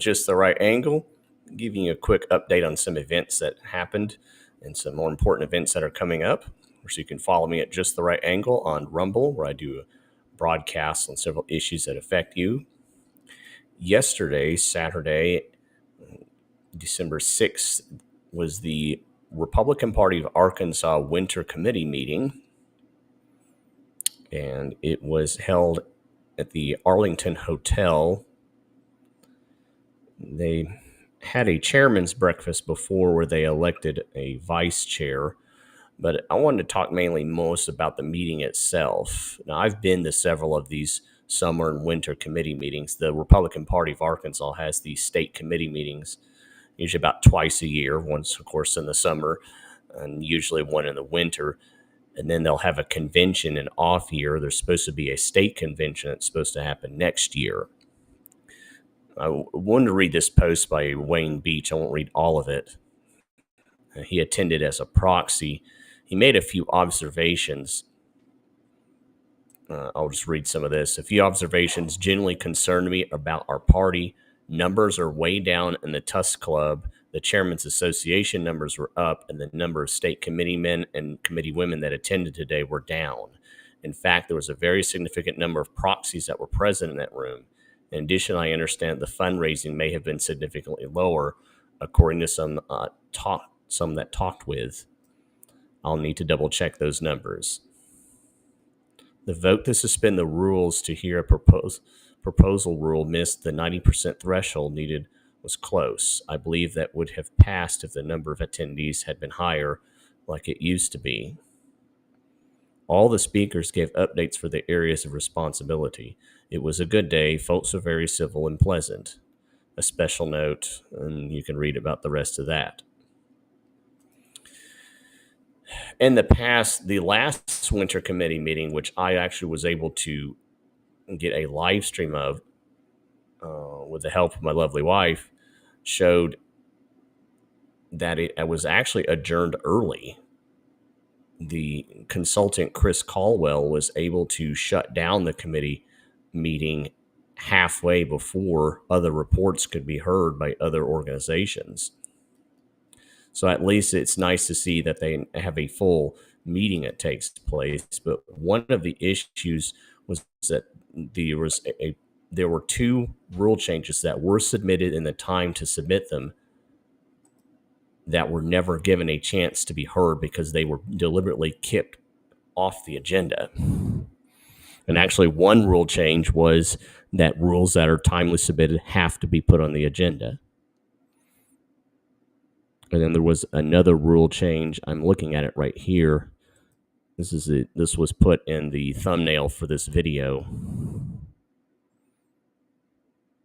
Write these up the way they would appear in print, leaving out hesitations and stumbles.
Just the Right Angle, giving you a quick update on some events that happened and some more important events that are coming up. So you can follow me at Just the Right Angle on Rumble, where I do broadcasts on several issues that affect you. Yesterday, Saturday, December 6th, was the Republican Party of Arkansas Winter Committee meeting, and it was held at the Arlington Hotel. They had a chairman's breakfast before where they elected a vice chair, but I wanted to talk mainly most about the meeting itself. Now, I've been to several of these summer and winter committee meetings. The Republican Party of Arkansas has these state committee meetings, usually about twice a year, once, of course, in the summer, and usually one in the winter. And then they'll have a convention in off year. There's supposed to be a state convention that's supposed to happen next year. I wanted to read this post by Wayne Beach. I won't read all of it. He attended as a proxy. He made a few observations. I'll just read some of this. A few observations generally concerned me about our party. Numbers are way down in the Tusk Club. The Chairman's Association numbers were up, and the number of state committee men and committee women that attended today were down. In fact, there was a very significant number of proxies that were present in that room. In addition, I understand the fundraising may have been significantly lower, according to some that talked with. I'll need to double check those numbers. The vote to suspend the rules to hear a proposal rule missed the 90% threshold needed was close. I believe that would have passed if the number of attendees had been higher, like it used to be. All the speakers gave updates for their areas of responsibility. It was a good day. Folks were very civil and pleasant. A special note, and you can read about the rest of that. In the past, the last winter committee meeting, which I actually was able to get a live stream of with the help of my lovely wife, showed that it was actually adjourned early. The consultant, Chris Caldwell, was able to shut down the committee meeting halfway before other reports could be heard by other organizations. So at least it's nice to see that they have a full meeting that takes place. But one of the issues was that there were two rule changes that were submitted in the time to submit them that were never given a chance to be heard because they were deliberately kicked off the agenda. And actually, one rule change was that rules that are timely submitted have to be put on the agenda. And then there was another rule change. I'm looking at it right here. This was put in the thumbnail for this video.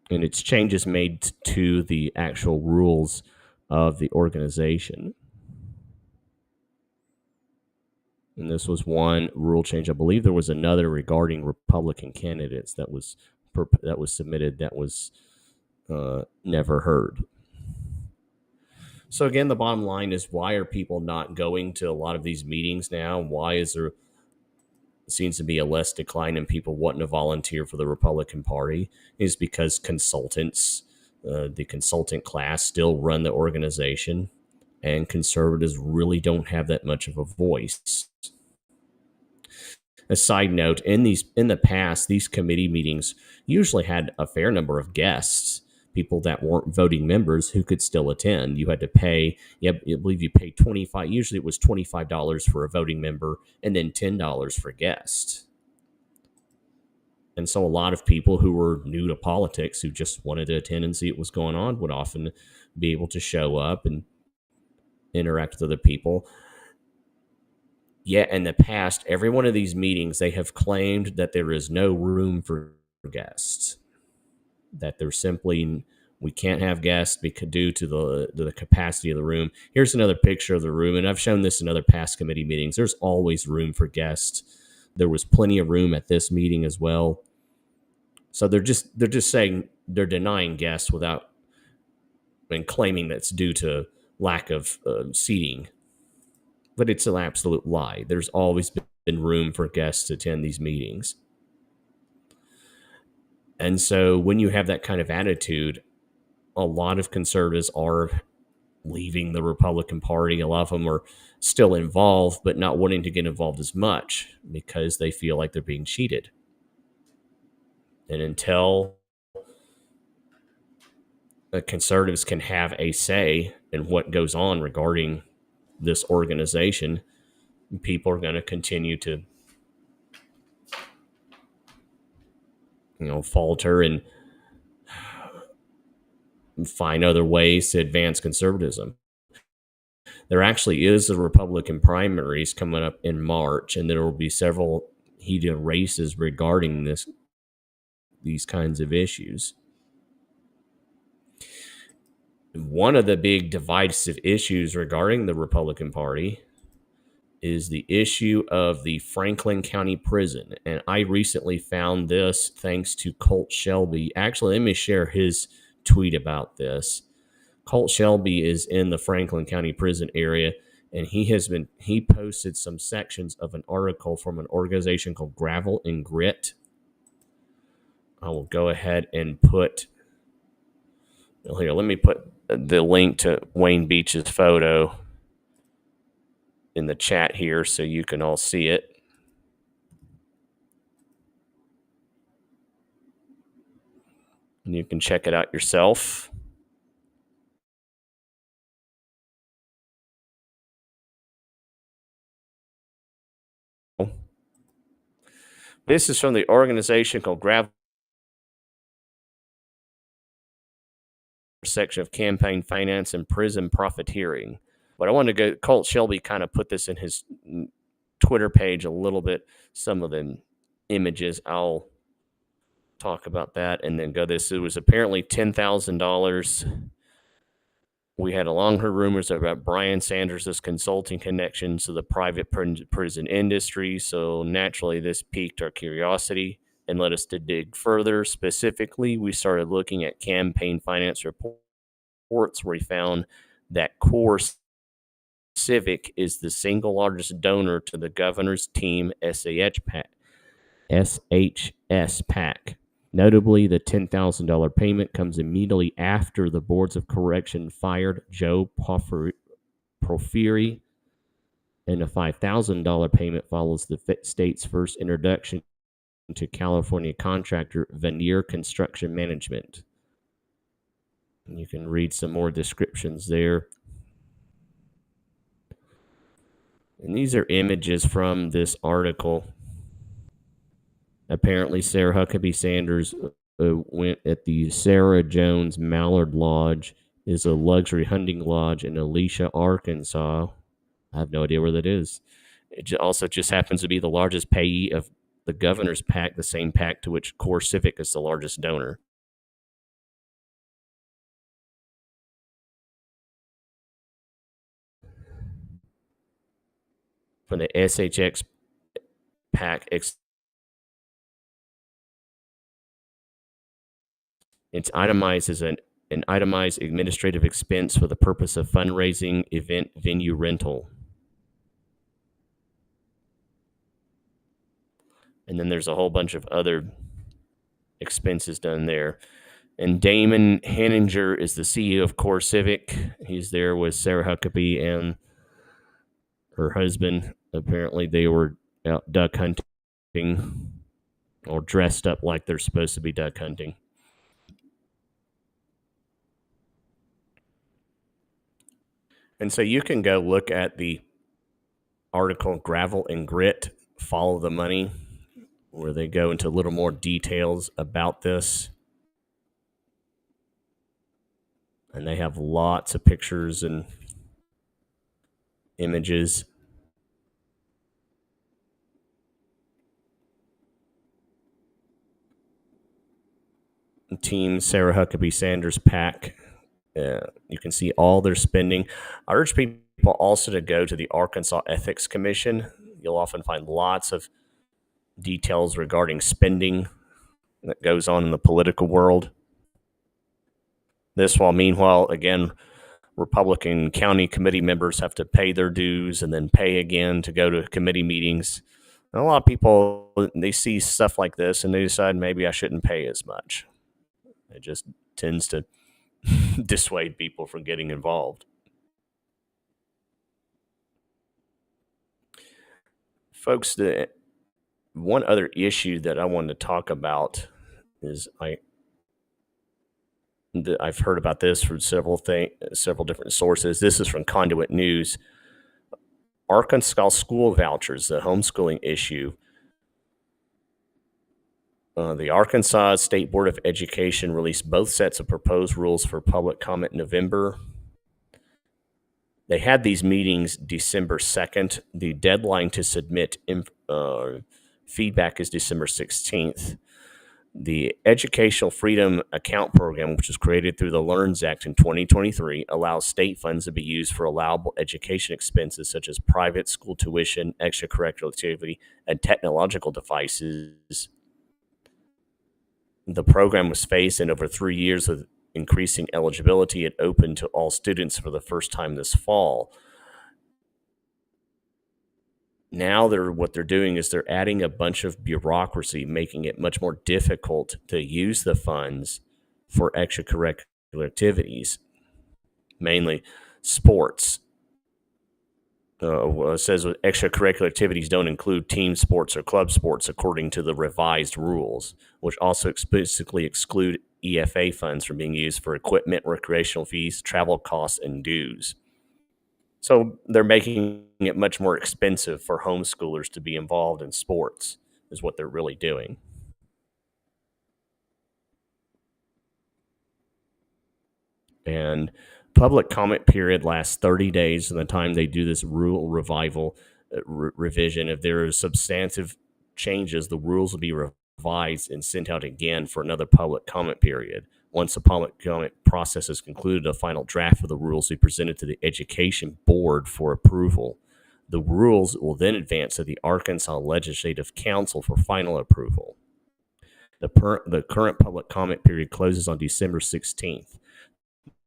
And it's changes made to the actual rules of the organization. And this was one rule change. I believe there was another regarding Republican candidates that was submitted that was never heard. So again, the bottom line is, why are people not going to a lot of these meetings now? Why is there seems to be a less decline in people wanting to volunteer for the Republican Party? Is because consultants, the consultant class, still run the organization, and conservatives really don't have that much of a voice. A side note, in the past, these committee meetings usually had a fair number of guests, people that weren't voting members who could still attend. You had to pay, I believe you paid $25, usually it was $25 for a voting member and then $10 for guests. And so a lot of people who were new to politics, who just wanted to attend and see what was going on, would often be able to show up and interact with other people. Yet in the past, every one of these meetings, they have claimed that there is no room for guests, that there's simply, we can't have guests due to the capacity of the room. Here's another picture of the room, and I've shown this in other past committee meetings. There's always room for guests. There was plenty of room at this meeting as well. So they're just saying they're denying guests without and claiming that's due to lack of seating. But it's an absolute lie. There's always been room for guests to attend these meetings. And so when you have that kind of attitude, a lot of conservatives are leaving the Republican Party. A lot of them are still involved, but not wanting to get involved as much because they feel like they're being cheated. And until the conservatives can have a say in what goes on regarding this organization, people are going to continue to, falter and find other ways to advance conservatism. There actually is a Republican primaries coming up in March, and there will be several heated races regarding these kinds of issues. One of the big divisive issues regarding the Republican Party is the issue of the Franklin County Prison. And I recently found this thanks to Colt Shelby. Actually, let me share his tweet about this. Colt Shelby is in the Franklin County Prison area, and he posted some sections of an article from an organization called Gravel and Grit. I will go ahead and put here. Let me put the link to Wayne Beach's photo in the chat here so you can all see it. And you can check it out yourself. This is from the organization called Gravel section of campaign finance and prison profiteering. But I wanted to go, Colt Shelby kind of put this in his Twitter page a little bit, some of the images. I'll talk about that and then go this. It was apparently $10,000. We had long heard rumors about Brian Sanders' consulting connections to the private prison industry. So naturally, this piqued our curiosity and led us to dig further. Specifically, we started looking at campaign finance reports where we found that Core Civic is the single largest donor to the governor's team SHS PAC. Notably, the $10,000 payment comes immediately after the boards of correction fired Joe Porfiry, and a $5,000 payment follows the state's first introduction to California contractor Veneer Construction Management. And you can read some more descriptions there. And these are images from this article. Apparently, Sarah Huckabee Sanders went at the Sarah Jones Mallard Lodge. Is a luxury hunting lodge in Alicia, Arkansas. I have no idea where that is. It also just happens to be the largest payee of the governor's PAC, the same PAC to which Core Civic is the largest donor. From the SHX PAC, it's itemized as an itemized administrative expense for the purpose of fundraising, event, venue rental. And then there's a whole bunch of other expenses done there. And Damon Henninger is the CEO of Core Civic. He's there with Sarah Huckabee and her husband. Apparently they were out duck hunting or dressed up like they're supposed to be duck hunting. And so you can go look at the article Gravel and Grit, Follow the Money, where they go into a little more details about this. And they have lots of pictures and images. Team Sarah Huckabee Sanders PAC. You can see all their spending. I urge people also to go to the Arkansas Ethics Commission. You'll often find lots of details regarding spending that goes on in the political world. This while, meanwhile, again, Republican county committee members have to pay their dues and then pay again to go to committee meetings. And a lot of people, they see stuff like this and they decide maybe I shouldn't pay as much. It just tends to dissuade people from getting involved. Folks, the one other issue that I wanted to talk about is I've heard about this from several different sources. This is from Conduit News. Arkansas school vouchers, the homeschooling issue. The Arkansas State Board of Education released both sets of proposed rules for public comment in November. They had these meetings December 2nd. The deadline to submit feedback is December 16th. The Educational Freedom Account Program, which was created through the LEARNS Act in 2023, allows state funds to be used for allowable education expenses such as private school tuition, extracurricular activity, and technological devices. The program was phased in over 3 years with increasing eligibility. It opened to all students for the first time this fall. Now what they're doing is they're adding a bunch of bureaucracy, making it much more difficult to use the funds for extracurricular activities, mainly sports. It says extracurricular activities don't include team sports or club sports according to the revised rules, which also explicitly exclude EFA funds from being used for equipment, recreational fees, travel costs, and dues. So they're making it much more expensive for homeschoolers to be involved in sports, is what they're really doing. And public comment period lasts 30 days from the time they do this rule revision. If there are substantive changes, the rules will be revised and sent out again for another public comment period. Once the public comment process is concluded, a final draft of the rules will be presented to the Education Board for approval. The rules will then advance to the Arkansas Legislative Council for final approval. The current public comment period closes on December 16th.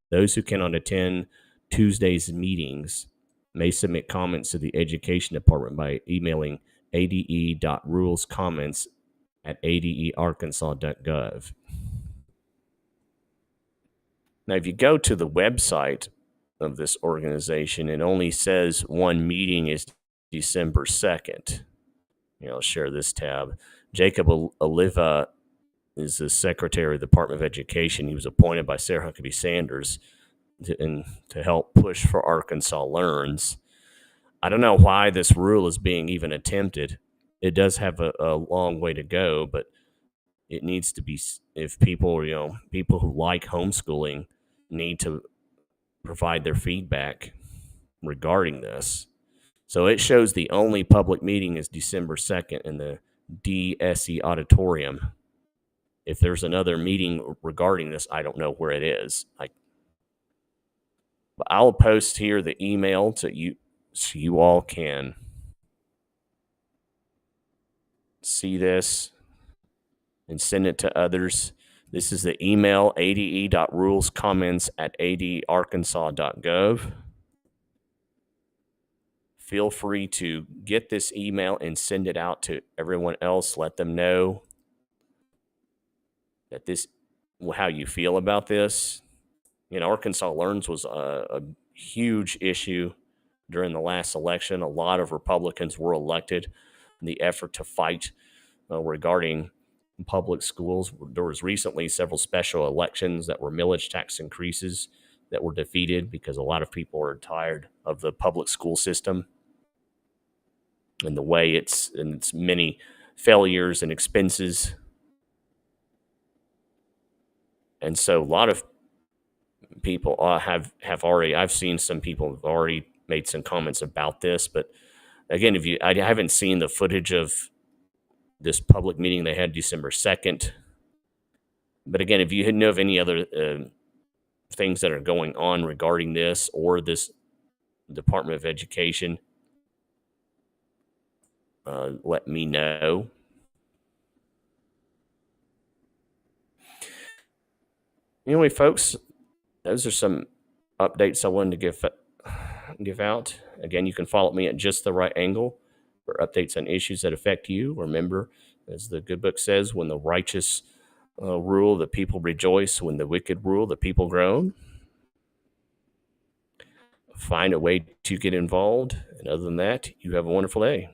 Those who cannot attend Tuesday's meetings may submit comments to the Education Department by emailing ade.rulescomments@adearkansas.gov. Now, if you go to the website of this organization, it only says one meeting is December 2nd. I'll share this tab. Jacob Oliva is the Secretary of the Department of Education. He was appointed by Sarah Huckabee Sanders to help push for Arkansas Learns. I don't know why this rule is being even attempted. It does have a long way to go, but it needs to be, if people who like homeschooling need to provide their feedback regarding this. So it shows the only public meeting is December 2nd in the DSE auditorium. If there's another meeting regarding this, I don't know where it is. But I'll post here the email to you so you all can see this and send it to others. This is the email, ade.rulescomments@adarkansas.gov. Feel free to get this email and send it out to everyone else. Let them know that how you feel about this. Arkansas Learns was a huge issue during the last election. A lot of Republicans were elected in the effort to fight regarding public schools. There was recently several special elections that were millage tax increases that were defeated because a lot of people are tired of the public school system and the way its many failures and expenses. And so a lot of people have already, I've seen some people have already made some comments about this, but again, I haven't seen the footage of this public meeting they had December 2nd. But again, if you know of any other things that are going on regarding this or this Department of Education, let me know. Anyway, folks, those are some updates I wanted to give out. Again, you can follow me at Just the Right Angle for updates on issues that affect you. Remember, as the good book says, when the righteous rule, the people rejoice. When the wicked rule, the people groan. Find a way to get involved. And other than that, you have a wonderful day.